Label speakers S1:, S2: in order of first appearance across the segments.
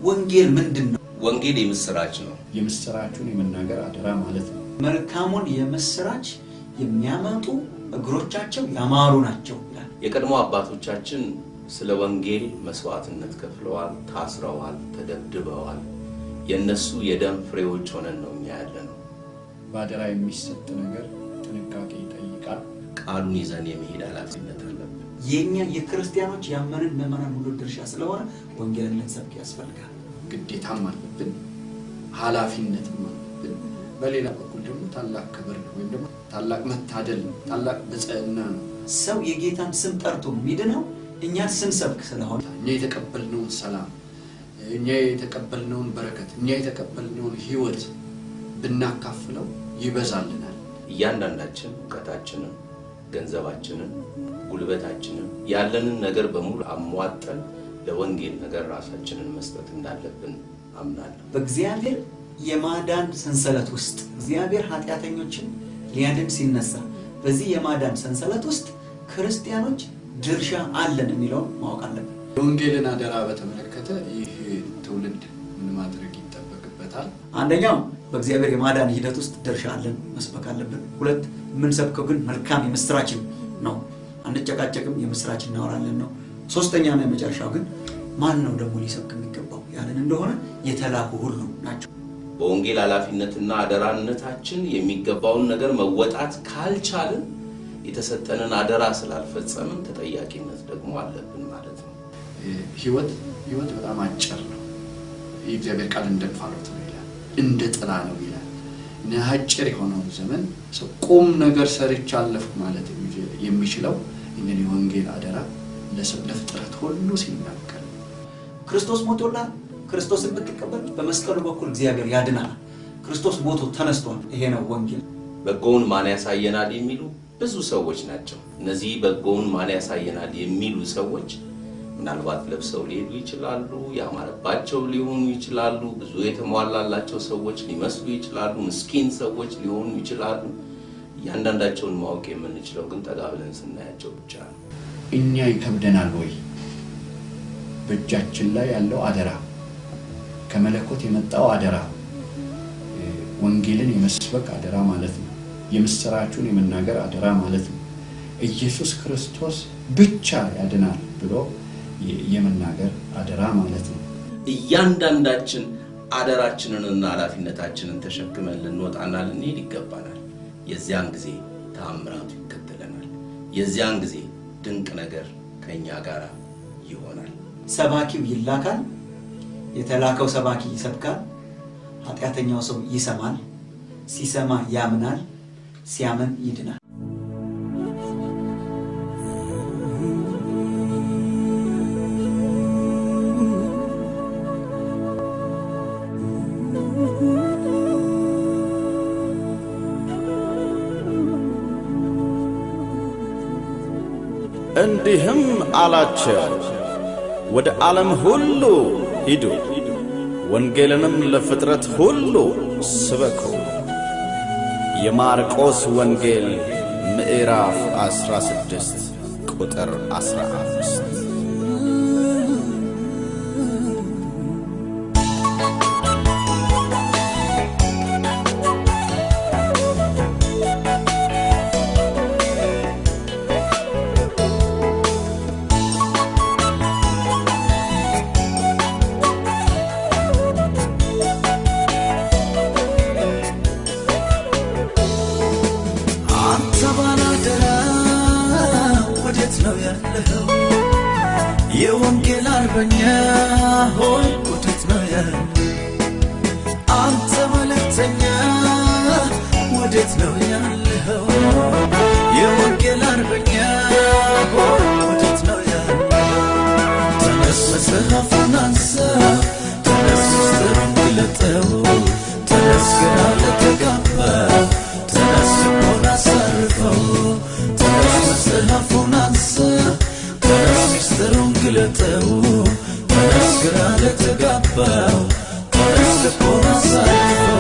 S1: ወንጌል ምንድነው?
S2: ወንጌል የምስራች ነው።
S3: የምስራቹን የመናገር አደራ ማለት ነው።
S1: መልካሙን የምስራች የሚያመጡ እግሮቻቸው ያማሩ ናቸው ይላል።
S2: የቀድሞ አባቶቻችን ስለ ወንጌል መስዋዕትነት ከፍለዋል፣ ታስረዋል፣ ተደብድበዋል። የነሱ የደም ፍሬዎች ሆነን ነው እኛ ያለነው።
S3: ባደራ የሚሰጥ ነገር ጥንቃቄ ይጠይቃል።
S2: ቃሉን ይዘን የመሄድ ኃላፊነት አለብን።
S1: የኛ የክርስቲያኖች ያመንን መማናን ሁሉ ድርሻ ስለሆነ ወንጌልን ልንሰብክ ያስፈልጋል።
S3: ግዴታም አለብን፣ ኃላፊነትም አለብን። በሌላ በኩል ደግሞ ታላቅ ክብር ነው ወይም ደግሞ ታላቅ መታደል ነው፣ ታላቅ ብጽዕና ነው።
S1: ሰው የጌታን ስም ጠርቶ የሚድነው እኛን ስንሰብክ ስለሆነ
S3: እኛ የተቀበልነውን ሰላም፣ እኛ የተቀበልነውን በረከት፣ እኛ የተቀበልነውን ሕይወት ብናካፍለው ይበዛልናል።
S2: እያንዳንዳችን ዕውቀታችንን፣ ገንዘባችንን፣ ጉልበታችንን ያለንን ነገር በሙሉ አሟጠን ለወንጌል ነገር ራሳችንን መስጠት እንዳለብን አምናለሁ።
S1: በእግዚአብሔር የማዳን ሰንሰለት ውስጥ እግዚአብሔር ኃጢአተኞችን ሊያድን ሲነሳ በዚህ የማዳን ሰንሰለት ውስጥ ክርስቲያኖች ድርሻ አለን የሚለውን ማወቅ አለብን።
S3: የወንጌልን አደራ በተመለከተ ይህ ትውልድ ምን ማድረግ ይጠበቅበታል?
S1: አንደኛው በእግዚአብሔር የማዳን ሂደት ውስጥ ድርሻ አለን መስበክ አለብን። ሁለት የምንሰብከው ግን መልካም የምስራችን ነው፣ አንጨቃጨቅም፣ የምስራችን እናወራለን ነው። ሶስተኛና የመጨረሻው ግን ማን ነው ደግሞ ሊሰብክ የሚገባው ያለን እንደሆነ የተላኩ ሁሉ ናቸው።
S2: በወንጌል ኃላፊነትና አደራነታችን የሚገባውን ነገር መወጣት ካልቻልን የተሰጠንን አደራ ስላልፈጸምን ተጠያቂነት ደግሞ አለብን ማለት ነው።
S3: ህይወት በጣም አጭር ነው። የእግዚአብሔር ቃል እንደ እንፋሎት ነው ይላል፣ እንደ ጥላ ነው ይላል። አጭር የሆነው ዘመን ሰው ቁም ነገር ሰርቻለሁ ማለት የሚችለው እንግዲህ የወንጌል አደራ ለፍጥረት ሁሉ ሲናገር
S1: ክርስቶስ ሞቶላል። ክርስቶስን ብትቀበል በመስቀሉ በኩል እግዚአብሔር ያድናል። ክርስቶስ ሞቶ ተነስቷል። ይሄ ነው ወንጌል።
S2: በጎውን ማን ያሳየናል የሚሉ ብዙ ሰዎች ናቸው። እነዚህ በጎውን ማን ያሳየናል የሚሉ ሰዎች ምናልባት ለብሰው ሊሄዱ ይችላሉ፣ ያማረባቸው ሊሆኑ ይችላሉ፣ ብዙ የተሟላላቸው ሰዎች ሊመስሉ ይችላሉ፣ ምስኪን ሰዎች ሊሆኑ ይችላሉ። እያንዳንዳቸውን ማወቅ የምንችለው ግን ጠጋ ብለን ስናያቸው ብቻ ነው።
S3: እኛ ይከብደናል ወይ? በእጃችን ላይ ያለው አደራ፣ ከመለኮት የመጣው አደራ፣ ወንጌልን የመስበክ አደራ ማለት ነው። የምስራቹን የመናገር አደራ ማለት ነው። ኢየሱስ ክርስቶስ ብቻ ያድናል ብሎ የመናገር አደራ ማለት ነው።
S2: እያንዳንዳችን አደራችንንና ኃላፊነታችንን ተሸክመን ልንወጣና ልንሄድ ይገባናል። የዚያን ጊዜ ተአምራቱ ይከተለናል። የዚያን ጊዜ ድንቅ ነገር ከኛ ጋር ይሆናል።
S1: ሰባኪው ይላካል፣ የተላከው ሰባኪ ይሰብካል፣ ኃጢአተኛው ሰው ይሰማል፣ ሲሰማ ያምናል፣ ሲያምን ይድናል።
S4: እንዲህም አላቸው፣ ወደ ዓለም ሁሉ ሂዱ፣ ወንጌልንም ለፍጥረት ሁሉ ስበኩ። የማርቆስ ወንጌል ምዕራፍ 16 ቁጥር 15።
S5: የወንጌል አርበኛ ሆይ ወዴት ነው ያለው? አንተ መልእክተኛ ወዴት ነው ያለው? የወንጌል አርበኛ ሆይ ወዴት ነው ያለው? ተነስ መጽሐፉን አንሳ፣ ተነስ ምስጢሩን ግለጠው፣ ተነስ ግራ ለተጋባ፣ ተነስ ልቦና አሳርፈው፣ ተነስ መጽሐፉን አንሳ፣ ተነስ ምስጢሩን ግለጠው፣ ተነስ ግራ ለተጋባው፣ ተነስ ልቦና አሳርፈው።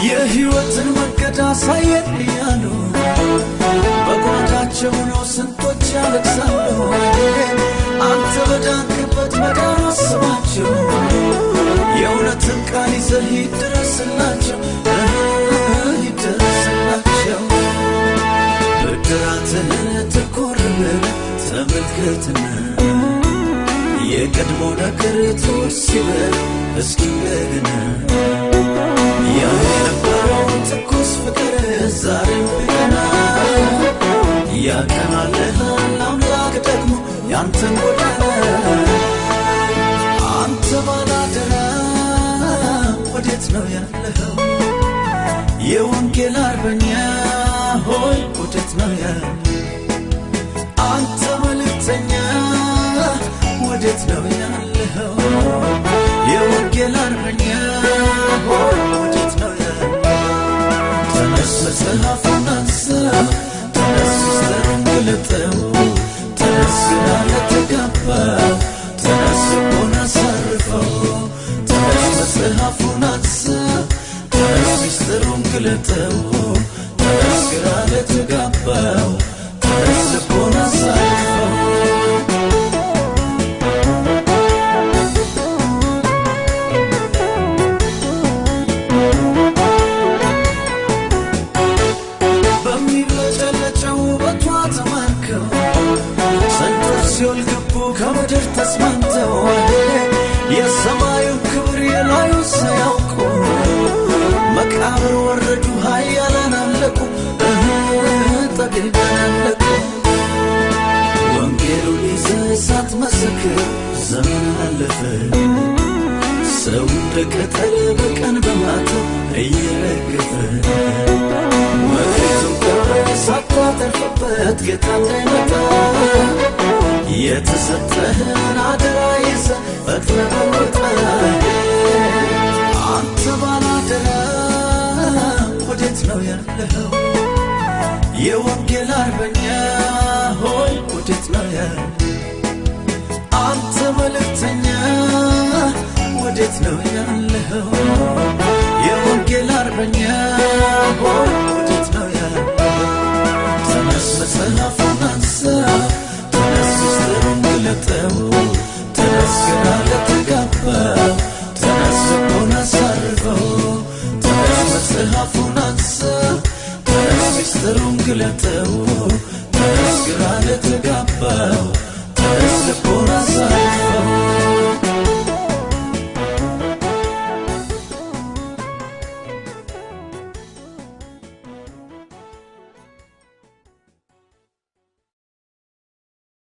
S5: የሕይወትን መንገድ ይድረስላቸው ይድረስላቸው ብድራትህን ትኩር ብለህ ተመልከትና የቀድሞ ነገር ትወስበህ እስኪ እንደገና የነበረው ትኩስ ፍቅር ዛሬም ገና ያቀናልሃል አምላክ ደግሞ ያንተን ጎዳና አንተ ባላደራ ወዴት ነው ያለኸው የወንጌል አርበኛ ሆይ ወዴት ነው ያለኸው አንተ መልእክተኛ ወዴት ነው ያለኸው የወንጌል አርበኛ ሆይ ወዴት ነው ያለኸው ተነስ መጽሐፉን አንሳ ተነስ ምስጢሩን ግለጠው ተነስ ላለተጋባ ተነስ ልቦን አሳርፈው ተነስ መጽሐፉን አንሳ ተነስ ምስጢሩን ግለጠው ተነስ ግራ ለተጋባው ተነስ ልቦን አሳርፈው ሲኦል ገቡ ከምድር ተስማምተው የሰማዩን ክብር የላዩን ሳያውቁ መቃብር ወረዱ ኃያላን አለቁ ጠቢባን አለቁ ወንጌሉን ይዘህ ሳትመሰክር ዘመን አለፈ ሰው እንደ ቅጠል በቀን በማታ እየረገፈ መሬቱን ቀረ ሳታተርፍበት ጌታ እንዳይመጣ የተሰጠህን አደራ ይዘህ ፈጥነህ በመውጣ አንተ ባላደራ ወዴት ነው ያለኸው የወንጌል አርበኛ ሆይ ወዴት ነው ያለኸው አንተ መልእክተኛ ወዴት ነው ያለኸው የወንጌል አርበኛ ሆይ ወዴት ነው ያለኸው ተነስ መጽሐፉን አንሳ ተነስ ምስጢሩን ግለጠው ተነስ ግራ ለተጋባው ተነስ ልቦን አሳርፈው ተነስ መጽሐፉን አንሳ ተነስ ምስጢሩን ግለጠው ተነስ ግራ ለተጋባው ተነስ ልቦን